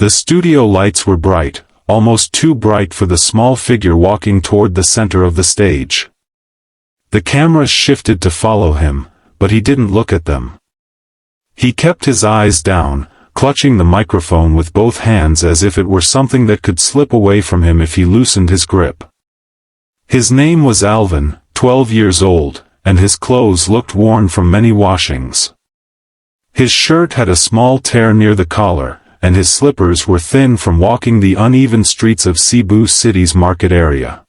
The studio lights were bright, almost too bright for the small figure walking toward the center of the stage. The cameras shifted to follow him, but he didn't look at them. He kept his eyes down, clutching the microphone with both hands as if it were something that could slip away from him if he loosened his grip. His name was Alvin, 12 years old, and his clothes looked worn from many washings. His shirt had a small tear near the collar, and his slippers were thin from walking the uneven streets of Cebu City's market area.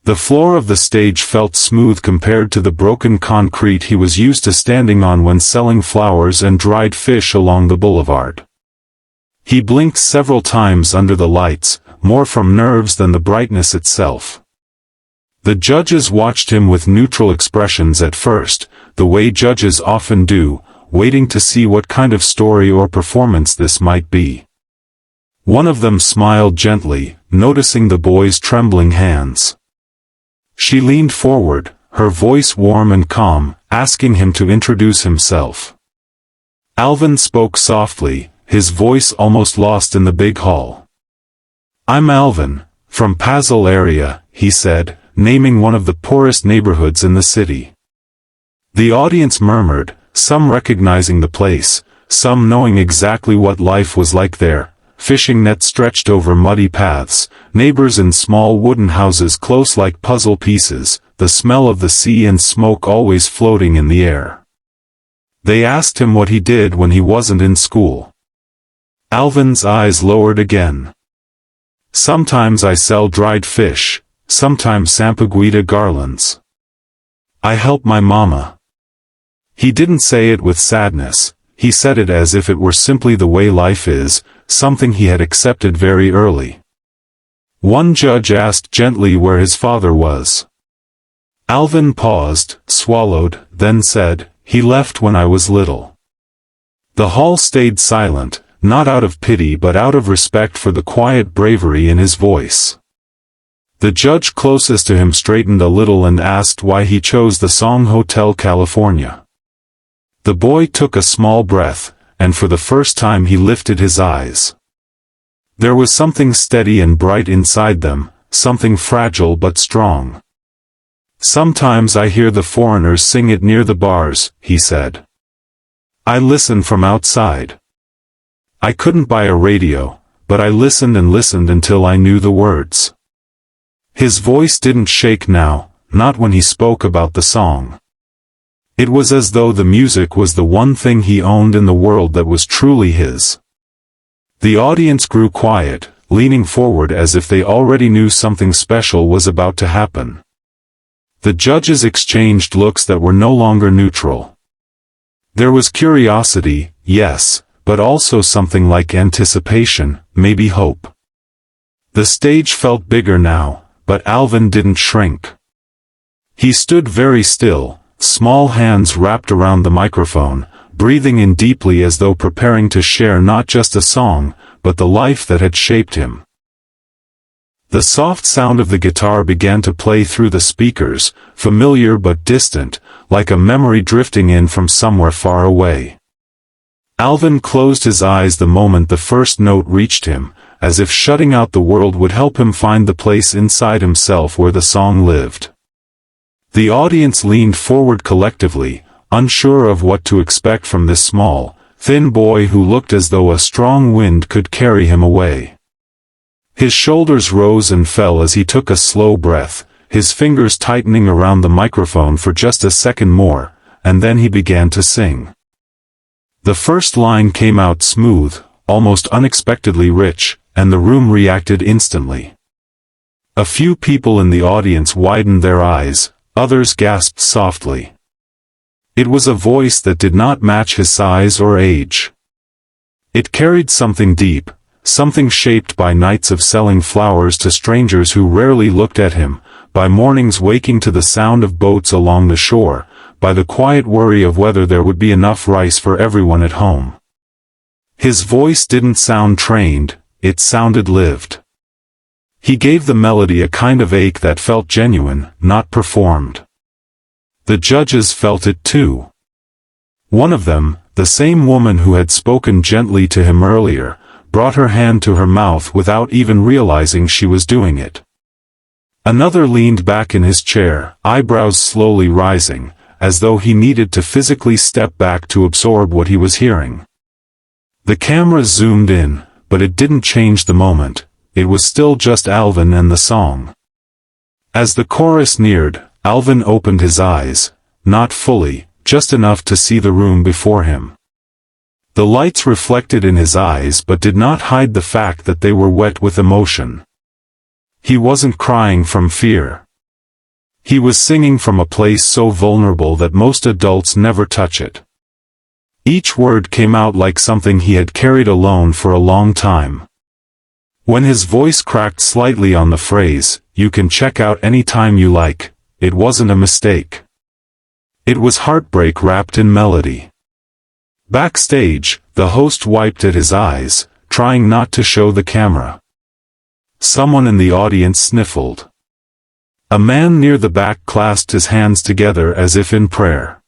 The floor of the stage felt smooth compared to the broken concrete he was used to standing on when selling flowers and dried fish along the boulevard. He blinked several times under the lights, more from nerves than the brightness itself. The judges watched him with neutral expressions at first, the way judges often do, waiting to see what kind of story or performance this might be. One of them smiled gently, noticing the boy's trembling hands. She leaned forward, her voice warm and calm, asking him to introduce himself. Alvin spoke softly, his voice almost lost in the big hall. "I'm Alvin, from Pasel area," he said, naming one of the poorest neighborhoods in the city. The audience murmured, some recognizing the place, some knowing exactly what life was like there. Fishing nets stretched over muddy paths, neighbors in small wooden houses close like puzzle pieces, the smell of the sea and smoke always floating in the air. They asked him what he did when he wasn't in school. Alvin's eyes lowered again. "Sometimes I sell dried fish, sometimes sampaguita garlands. I help my mama." He didn't say it with sadness, he said it as if it were simply the way life is, something he had accepted very early. One judge asked gently where his father was. Alvin paused, swallowed, then said, "He left when I was little." The hall stayed silent, not out of pity but out of respect for the quiet bravery in his voice. The judge closest to him straightened a little and asked why he chose the song Hotel California. The boy took a small breath, and for the first time he lifted his eyes. There was something steady and bright inside them, something fragile but strong. "Sometimes I hear the foreigners sing it near the bars," he said. "I listen from outside. I couldn't buy a radio, but I listened and listened until I knew the words." His voice didn't shake now, not when he spoke about the song. It was as though the music was the one thing he owned in the world that was truly his. The audience grew quiet, leaning forward as if they already knew something special was about to happen. The judges exchanged looks that were no longer neutral. There was curiosity, yes, but also something like anticipation, maybe hope. The stage felt bigger now, but Alvin didn't shrink. He stood very still, small hands wrapped around the microphone, breathing in deeply as though preparing to share not just a song, but the life that had shaped him. The soft sound of the guitar began to play through the speakers, familiar but distant, like a memory drifting in from somewhere far away. Alvin closed his eyes the moment the first note reached him, as if shutting out the world would help him find the place inside himself where the song lived. The audience leaned forward collectively, unsure of what to expect from this small, thin boy who looked as though a strong wind could carry him away. His shoulders rose and fell as he took a slow breath, his fingers tightening around the microphone for just a second more, and then he began to sing. The first line came out smooth, almost unexpectedly rich, and the room reacted instantly. A few people in the audience widened their eyes, others gasped softly. It was a voice that did not match his size or age. It carried something deep, something shaped by nights of selling flowers to strangers who rarely looked at him, by mornings waking to the sound of boats along the shore, by the quiet worry of whether there would be enough rice for everyone at home. His voice didn't sound trained, it sounded lived. He gave the melody a kind of ache that felt genuine, not performed. The judges felt it too. One of them, the same woman who had spoken gently to him earlier, brought her hand to her mouth without even realizing she was doing it. Another leaned back in his chair, eyebrows slowly rising, as though he needed to physically step back to absorb what he was hearing. The camera zoomed in, but it didn't change the moment. It was still just Alvin and the song. As the chorus neared, Alvin opened his eyes, not fully, just enough to see the room before him. The lights reflected in his eyes but did not hide the fact that they were wet with emotion. He wasn't crying from fear. He was singing from a place so vulnerable that most adults never touch it. Each word came out like something he had carried alone for a long time. When his voice cracked slightly on the phrase, "You can check out any time you like," it wasn't a mistake. It was heartbreak wrapped in melody. Backstage, the host wiped at his eyes, trying not to show the camera. Someone in the audience sniffled. A man near the back clasped his hands together as if in prayer.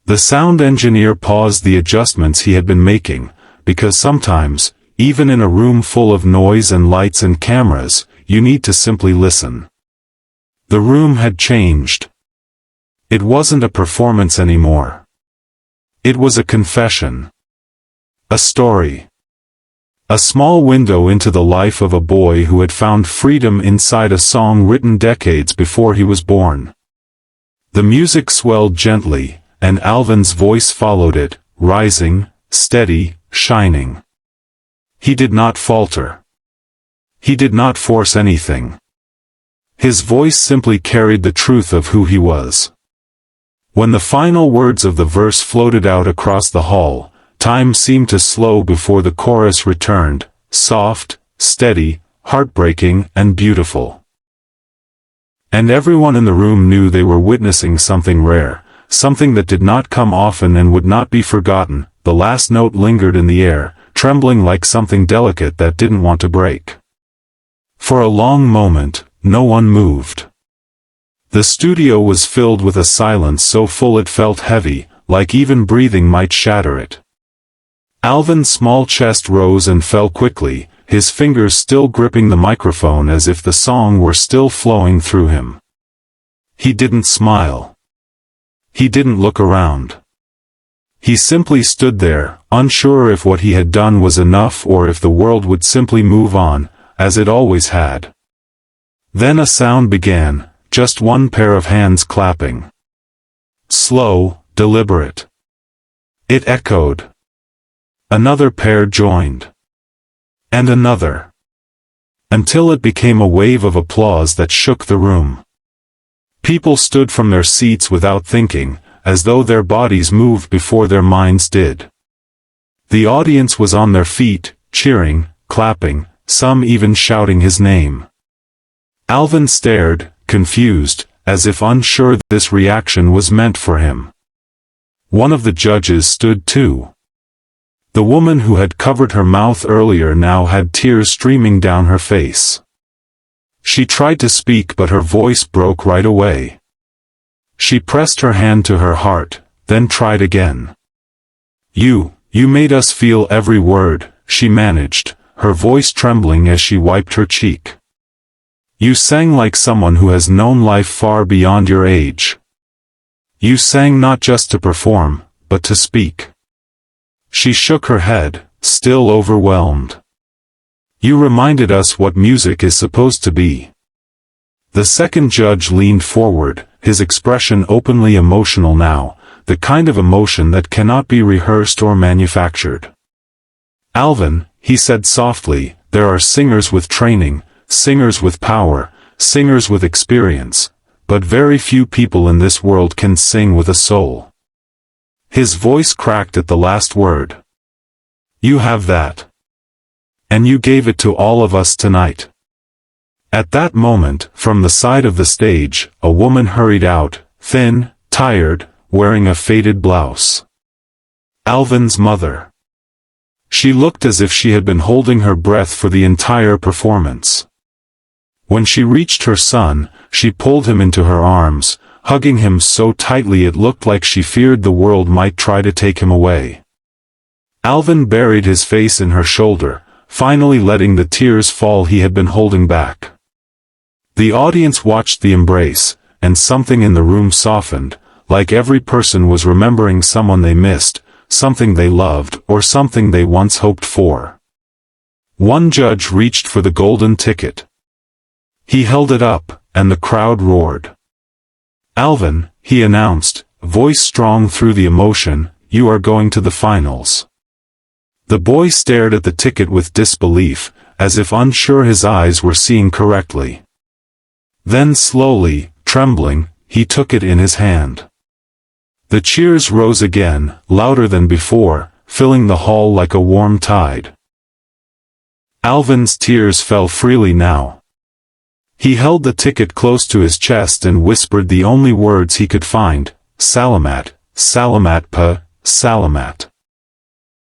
The sound engineer paused the adjustments he had been making, because sometimes, even in a room full of noise and lights and cameras, you need to simply listen. The room had changed. It wasn't a performance anymore. It was a confession. A story. A small window into the life of a boy who had found freedom inside a song written decades before he was born. The music swelled gently, and Alvin's voice followed it, rising, steady, shining. He did not falter. He did not force anything. His voice simply carried the truth of who he was. When the final words of the verse floated out across the hall, time seemed to slow before the chorus returned, soft, steady, heartbreaking, and beautiful. And everyone in the room knew they were witnessing something rare, something that did not come often and would not be forgotten. The last note lingered in the air, trembling like something delicate that didn't want to break. For a long moment, no one moved. The studio was filled with a silence so full it felt heavy, like even breathing might shatter it. Alvin's small chest rose and fell quickly, his fingers still gripping the microphone as if the song were still flowing through him. He didn't smile. He didn't look around. He simply stood there, unsure if what he had done was enough or if the world would simply move on, as it always had. Then a sound began, just one pair of hands clapping. Slow, deliberate. It echoed. Another pair joined. And another. Until it became a wave of applause that shook the room. People stood from their seats without thinking, as though their bodies moved before their minds did. The audience was on their feet, cheering, clapping, some even shouting his name. Alvin stared, confused, as if unsure this reaction was meant for him. One of the judges stood too. The woman who had covered her mouth earlier now had tears streaming down her face. She tried to speak but her voice broke right away. She pressed her hand to her heart, then tried again. You made us feel every word," she managed, her voice trembling as she wiped her cheek. "You sang like someone who has known life far beyond your age. You sang not just to perform, but to speak." She shook her head, still overwhelmed. "You reminded us what music is supposed to be." The second judge leaned forward, his expression openly emotional now, the kind of emotion that cannot be rehearsed or manufactured. "Alvin," he said softly, "there are singers with training, singers with power, singers with experience, but very few people in this world can sing with a soul." His voice cracked at the last word. "You have that. And you gave it to all of us tonight." At that moment, from the side of the stage, a woman hurried out, thin, tired, wearing a faded blouse. Alvin's mother. She looked as if she had been holding her breath for the entire performance. When she reached her son, she pulled him into her arms, hugging him so tightly it looked like she feared the world might try to take him away. Alvin buried his face in her shoulder, finally letting the tears fall he had been holding back. The audience watched the embrace, and something in the room softened, like every person was remembering someone they missed, something they loved, or something they once hoped for. One judge reached for the golden ticket. He held it up, and the crowd roared. "Alvin," he announced, voice strong through the emotion, "you are going to the finals." The boy stared at the ticket with disbelief, as if unsure his eyes were seeing correctly. Then slowly, trembling, he took it in his hand. The cheers rose again, louder than before, filling the hall like a warm tide. Alvin's tears fell freely now. He held the ticket close to his chest and whispered the only words he could find, "Salamat, Salamat pa, Salamat."